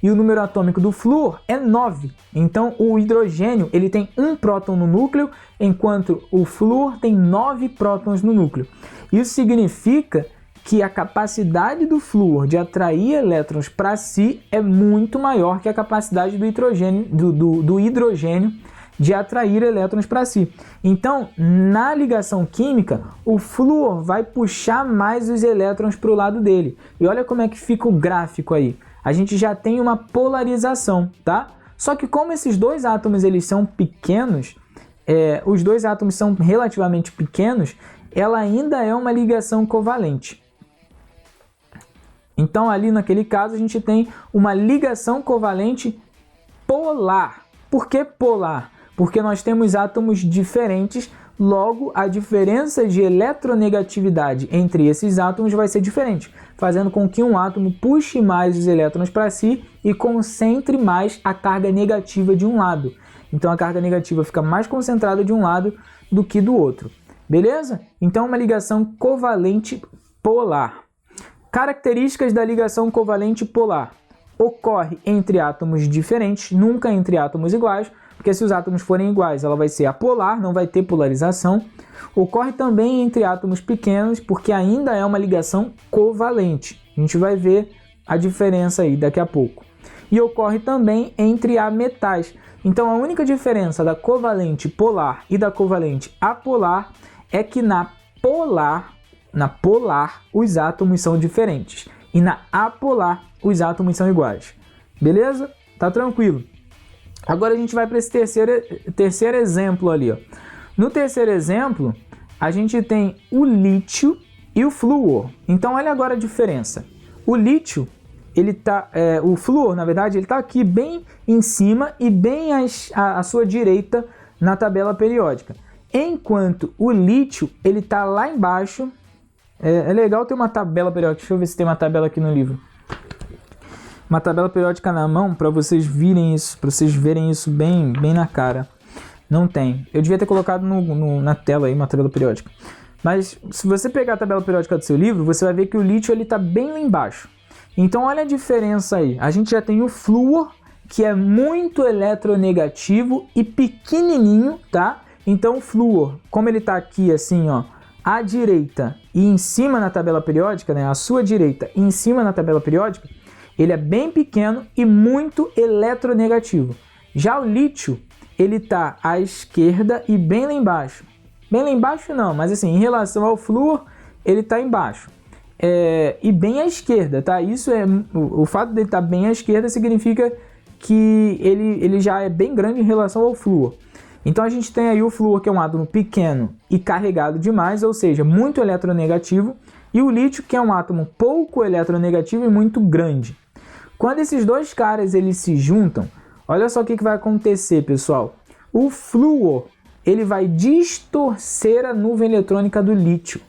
e o número atômico do flúor é 9. Então, o hidrogênio ele tem 1 próton no núcleo, enquanto o flúor tem 9 prótons no núcleo. Isso significa que a capacidade do flúor de atrair elétrons para si é muito maior que a capacidade do hidrogênio de atrair elétrons para si. Então, na ligação química, o flúor vai puxar mais os elétrons para o lado dele. E olha como é que fica o gráfico aí. A gente já tem uma polarização, tá? Só que como esses dois átomos eles são pequenos, os dois átomos são relativamente pequenos, ela ainda é uma ligação covalente. Então, ali naquele caso, a gente tem uma ligação covalente polar. Por que polar? Porque nós temos átomos diferentes, logo a diferença de eletronegatividade entre esses átomos vai ser diferente, fazendo com que um átomo puxe mais os elétrons para si e concentre mais a carga negativa de um lado. Então a carga negativa fica mais concentrada de um lado do que do outro. Beleza? Então uma ligação covalente polar. Características da ligação covalente polar. Ocorre entre átomos diferentes, nunca entre átomos iguais, porque se os átomos forem iguais, ela vai ser apolar, não vai ter polarização. Ocorre também entre átomos pequenos, porque ainda é uma ligação covalente. A gente vai ver a diferença aí daqui a pouco. E ocorre também entre ametais. Então a única diferença da covalente polar e da covalente apolar é que na polar os átomos são diferentes. E na apolar os átomos são iguais. Beleza? Tá tranquilo. Agora a gente vai para esse terceiro exemplo ali, ó. No terceiro exemplo, a gente tem o lítio e o flúor. Então olha agora a diferença. O lítio, o flúor, na verdade, ele está aqui bem em cima e bem à sua direita na tabela periódica. Enquanto o lítio, ele está lá embaixo. É legal ter uma tabela periódica. Deixa eu ver se tem uma tabela aqui no livro. Uma tabela periódica na mão para vocês verem isso bem na cara. Não tem. Eu devia ter colocado na tela aí uma tabela periódica. Mas se você pegar a tabela periódica do seu livro, você vai ver que o lítio está bem lá embaixo. Então olha a diferença aí. A gente já tem o flúor, que é muito eletronegativo e pequenininho, tá? Então o flúor, como ele está aqui assim, ó, à direita e em cima na tabela periódica, né? À sua direita e em cima na tabela periódica, ele é bem pequeno e muito eletronegativo. Já o lítio, ele está à esquerda e bem lá embaixo. Bem lá embaixo não, mas assim, em relação ao flúor, ele está embaixo. E bem à esquerda, tá? Isso é o fato dele estar bem à esquerda significa que ele já é bem grande em relação ao flúor. Então a gente tem aí o flúor, que é um átomo pequeno e carregado demais, ou seja, muito eletronegativo, e o lítio, que é um átomo pouco eletronegativo e muito grande. Quando esses dois caras eles se juntam, olha só o que vai acontecer, pessoal. O flúor, ele vai distorcer a nuvem eletrônica do lítio.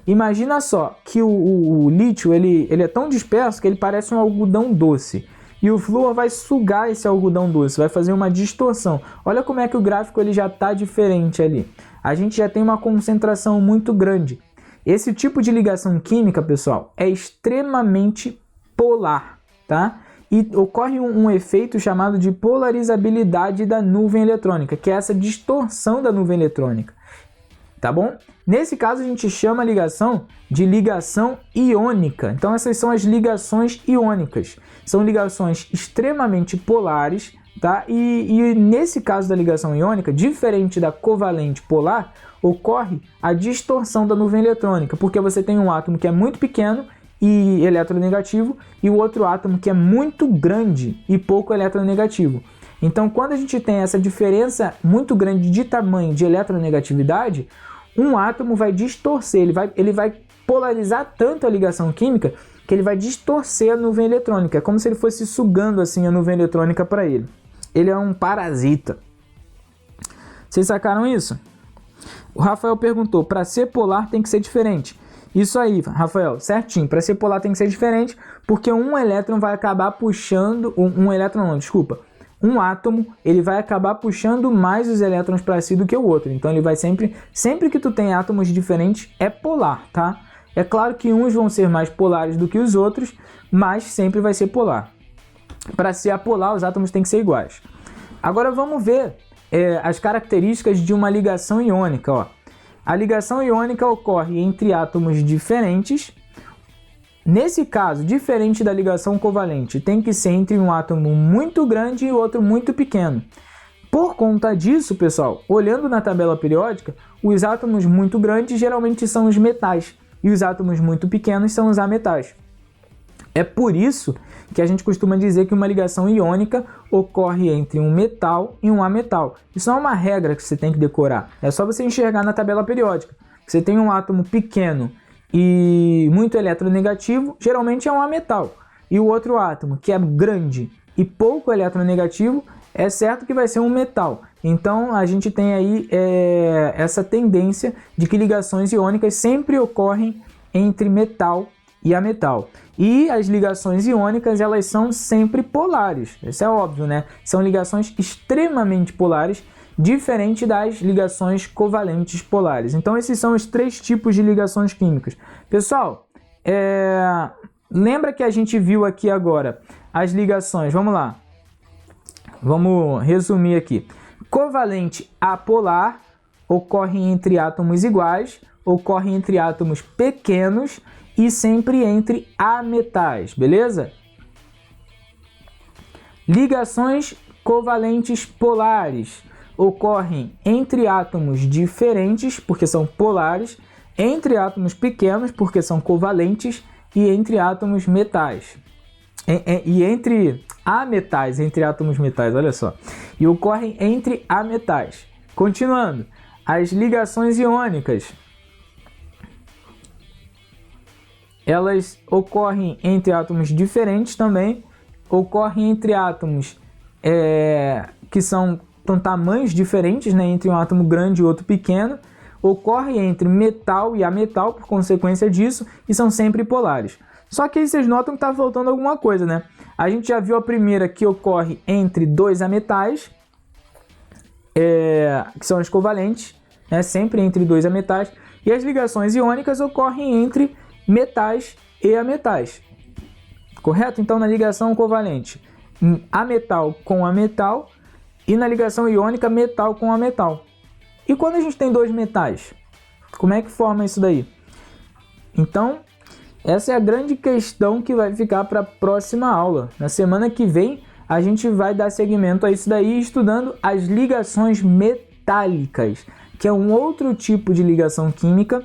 Imagina só que o lítio ele é tão disperso que ele parece um algodão doce. E o flúor vai sugar esse algodão doce, vai fazer uma distorção. Olha como é que o gráfico ele já está diferente ali. A gente já tem uma concentração muito grande. Esse tipo de ligação química, pessoal, é extremamente polar, tá? E ocorre um efeito chamado de polarizabilidade da nuvem eletrônica, que é essa distorção da nuvem eletrônica, tá bom? Nesse caso a gente chama a ligação de ligação iônica. Então essas são as ligações iônicas. São ligações extremamente polares, tá? E nesse caso da ligação iônica, diferente da covalente polar, ocorre a distorção da nuvem eletrônica, porque você tem um átomo que é muito pequeno e eletronegativo e o outro átomo que é muito grande e pouco eletronegativo. Então, quando a gente tem essa diferença muito grande de tamanho de eletronegatividade, um átomo vai distorcer, ele vai polarizar tanto a ligação química que ele vai distorcer a nuvem eletrônica. É como se ele fosse sugando assim a nuvem eletrônica para ele. Ele é um parasita. Vocês sacaram isso? O Rafael perguntou, para ser polar tem que ser diferente. Isso aí, Rafael, certinho. Para ser polar tem que ser diferente, porque um elétron vai acabar puxando... Um átomo, ele vai acabar puxando mais os elétrons para si do que o outro. Então ele vai sempre que tu tem átomos diferentes, é polar, tá? É claro que uns vão ser mais polares do que os outros, mas sempre vai ser polar. Para ser apolar, os átomos têm que ser iguais. Agora vamos ver as características de uma ligação iônica, ó. A ligação iônica ocorre entre átomos diferentes. Nesse caso, diferente da ligação covalente, tem que ser entre um átomo muito grande e outro muito pequeno. Por conta disso, pessoal, olhando na tabela periódica, os átomos muito grandes geralmente são os metais e os átomos muito pequenos são os ametais. É por isso que a gente costuma dizer que uma ligação iônica ocorre entre um metal e um ametal. Isso não é uma regra que você tem que decorar, é só você enxergar na tabela periódica. Você tem um átomo pequeno e muito eletronegativo, geralmente é um ametal. E o outro átomo, que é grande e pouco eletronegativo, é certo que vai ser um metal. Então a gente tem aí essa tendência de que ligações iônicas sempre ocorrem entre metal e ametal. E as ligações iônicas, elas são sempre polares. Isso é óbvio, né? São ligações extremamente polares, diferente das ligações covalentes polares. Então esses são os três tipos de ligações químicas. Pessoal, lembra que a gente viu aqui agora as ligações, vamos lá. Vamos resumir aqui. Covalente apolar ocorre entre átomos iguais, ocorre entre átomos pequenos e sempre entre ametais, beleza? Ligações covalentes polares ocorrem entre átomos diferentes, porque são polares, entre átomos pequenos, porque são covalentes, e entre átomos metais. E entre ametais, entre átomos metais, olha só. E ocorrem entre ametais. Continuando, as ligações iônicas, elas ocorrem entre átomos diferentes também, ocorrem entre átomos que são tamanhos diferentes, né, entre um átomo grande e outro pequeno, ocorre entre metal e ametal por consequência disso, e são sempre polares. Só que aí vocês notam que está faltando alguma coisa, né? A gente já viu a primeira que ocorre entre dois ametais, que são as covalentes, né? Sempre entre dois ametais. E as ligações iônicas ocorrem entre metais e ametais. Correto? Então, na ligação covalente, ametal com ametal, e na ligação iônica, metal com ametal. E quando a gente tem dois metais, como é que forma isso daí? Então, essa é a grande questão que vai ficar para a próxima aula. Na semana que vem, a gente vai dar seguimento a isso daí, estudando as ligações metálicas, que é um outro tipo de ligação química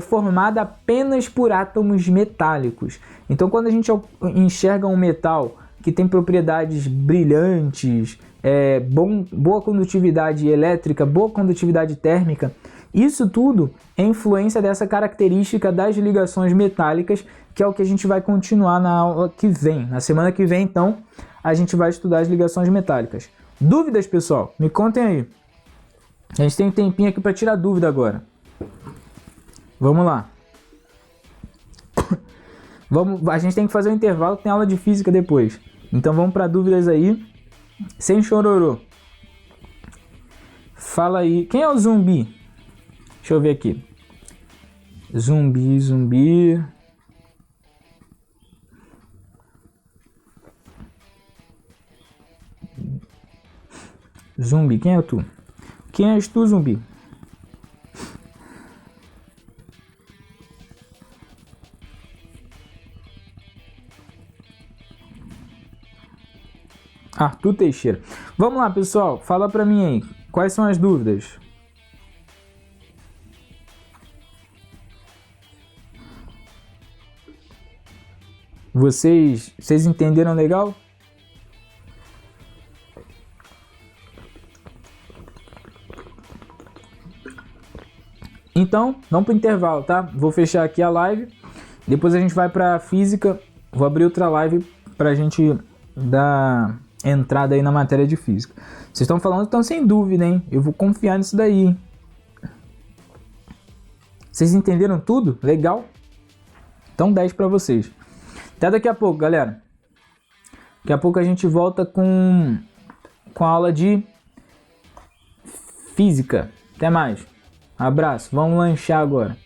formada apenas por átomos metálicos. Então, quando a gente enxerga um metal que tem propriedades brilhantes, boa condutividade elétrica, boa condutividade térmica, isso tudo é influência dessa característica das ligações metálicas, que é o que a gente vai continuar na aula que vem. Na semana que vem, então, a gente vai estudar as ligações metálicas. Dúvidas, pessoal? Me contem aí. A gente tem um tempinho aqui para tirar dúvida agora. Vamos lá. A gente tem que fazer um intervalo, tem aula de física depois. Então vamos para dúvidas aí, sem chororô. Fala aí, quem é o zumbi? Deixa eu ver aqui. Zumbi. Zumbi, quem é tu? Quem és tu, zumbi? Arthur Teixeira. Vamos lá, pessoal. Fala pra mim aí. Quais são as dúvidas? Vocês entenderam legal? Então, vamos pro intervalo, tá? Vou fechar aqui a live. Depois a gente vai pra física. Vou abrir outra live pra gente dar entrada aí na matéria de física. Vocês estão falando, estão sem dúvida, hein? Eu vou confiar nisso daí, hein? Vocês entenderam tudo? Legal? Então 10 para vocês. Até daqui a pouco, galera. Daqui a pouco a gente volta com a aula de física. Até mais. Abraço. Vamos lanchar agora.